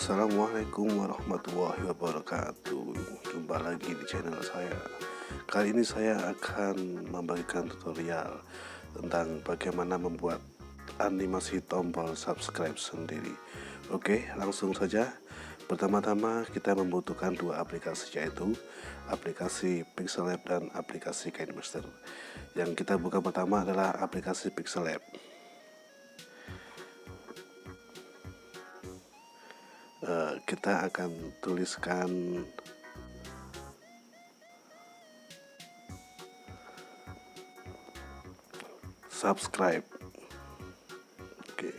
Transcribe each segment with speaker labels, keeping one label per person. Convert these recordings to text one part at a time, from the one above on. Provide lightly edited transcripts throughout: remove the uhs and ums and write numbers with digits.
Speaker 1: Assalamualaikum warahmatullahi wabarakatuh. Jumpa lagi di channel saya. Kali ini saya akan membagikan tutorial tentang bagaimana membuat animasi tombol subscribe sendiri. Oke, langsung saja. Pertama-tama kita membutuhkan dua aplikasi, yaitu aplikasi Pixel Lab dan aplikasi KineMaster. Yang kita buka pertama adalah aplikasi Pixel Lab. Kita akan tuliskan subscribe. Oke.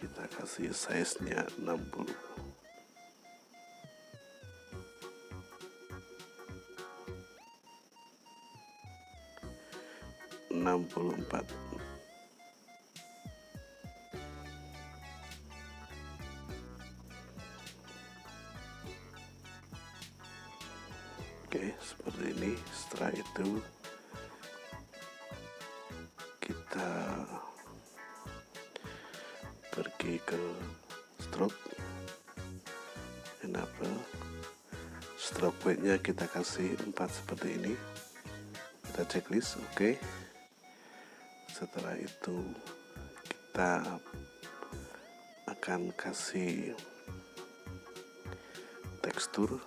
Speaker 1: Kita kasih size-nya 60. Oke, seperti ini. Setelah itu kita pergi ke stroke, enable, stroke weight-nya kita kasih 4 seperti ini. Kita checklist, oke. Setelah itu kita akan kasih tekstur.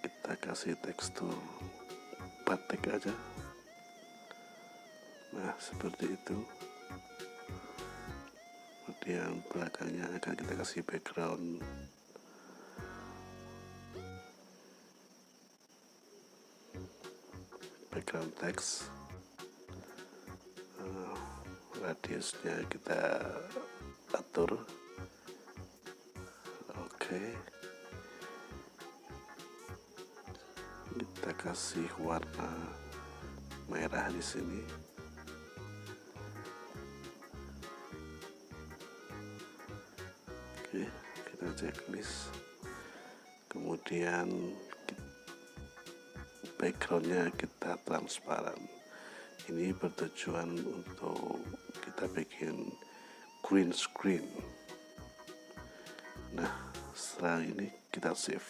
Speaker 1: Kita kasih tekstur batik aja. Nah, seperti itu. Kemudian belakangnya akan kita kasih background teks. Radiusnya kita atur. Oke. Kita kasih warna merah di sini. Oke, kita checklist. Kemudian backgroundnya kita transparan. Ini bertujuan untuk kita bikin green screen. Nah, setelah ini kita save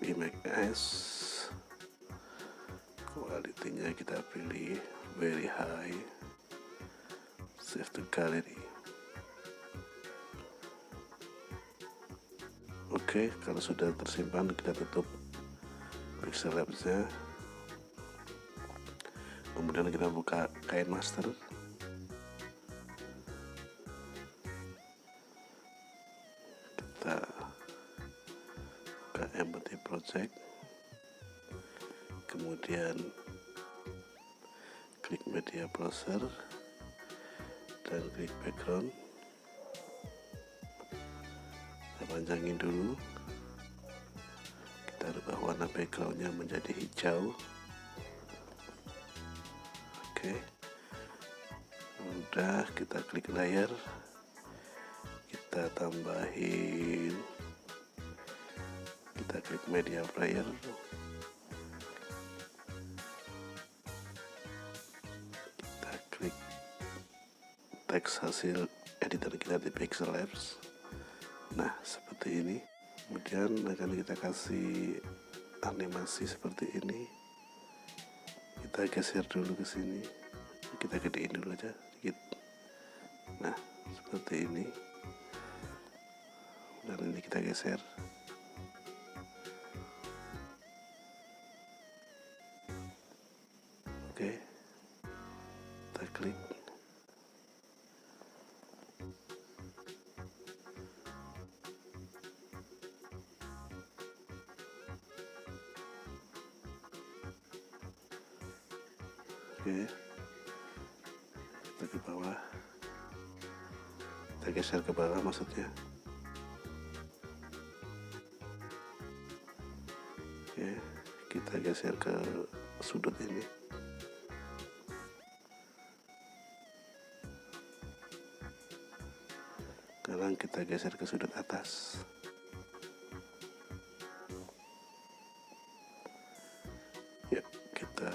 Speaker 1: image as, kualitinya kita pilih very high, save to gallery. Oke, kalau sudah tersimpan kita tutup Pixel Labs-nya. Kemudian kita buka KineMaster. Kita buka empty project. Kemudian klik media browser dan klik background. Kita panjangin dulu. Kita rubah warna backgroundnya menjadi hijau. Oke, udah, kita klik layer, kita tambahin, kita klik media player, kita klik teks hasil editor kita di Pixel Labs. Nah, seperti ini. Kemudian akan kita kasih animasi seperti ini. Kita geser dulu ke sini, kita gedein dulu aja sedikit. Nah, seperti ini. Dan ini kita geser. Oke, kita klik. Oke, kita ke bawah, kita geser ke bawah maksudnya. Oke, kita geser ke sudut ini. Sekarang kita geser ke sudut atas. Yuk, kita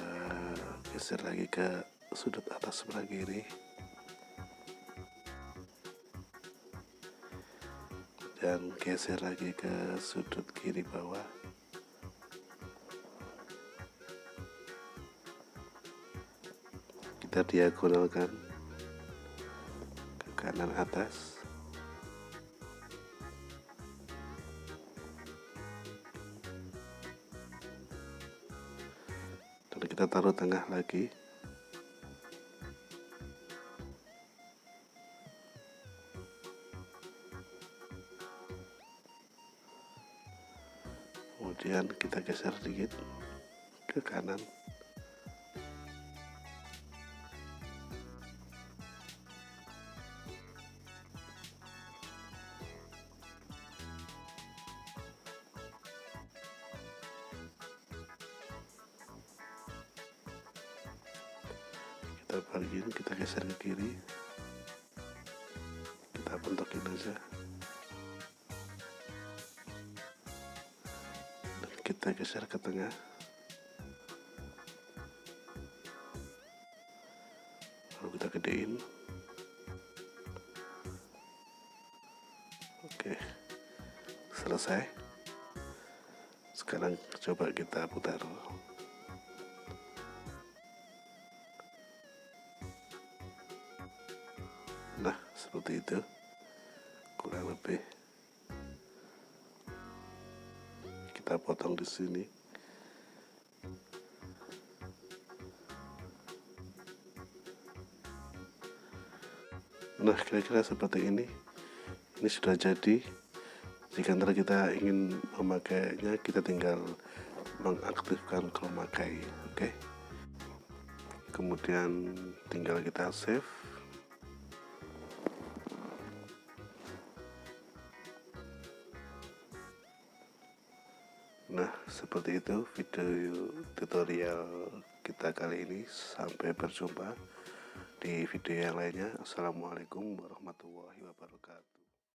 Speaker 1: geser lagi ke sudut atas sebelah kiri. Dan geser lagi ke sudut kiri bawah. Kita diagonalkan ke kanan atas. Dan kita taruh tengah lagi. Kemudian kita geser sedikit ke kanan. Kita bagiin, kita geser ke kiri. Kita bentukin aja. Dan kita geser ke tengah. Lalu kita gedein. Oke, selesai. Sekarang coba kita putar. Nah, seperti itu kurang lebih. Kita potong di sini. Nah, kira-kira seperti ini. Ini sudah jadi. Jika nanti kita ingin memakainya, kita tinggal mengaktifkan memakai. Oke. Kemudian tinggal kita save. Nah, seperti itu video tutorial kita kali ini. Sampai berjumpa di video yang lainnya. Assalamualaikum warahmatullahi wabarakatuh.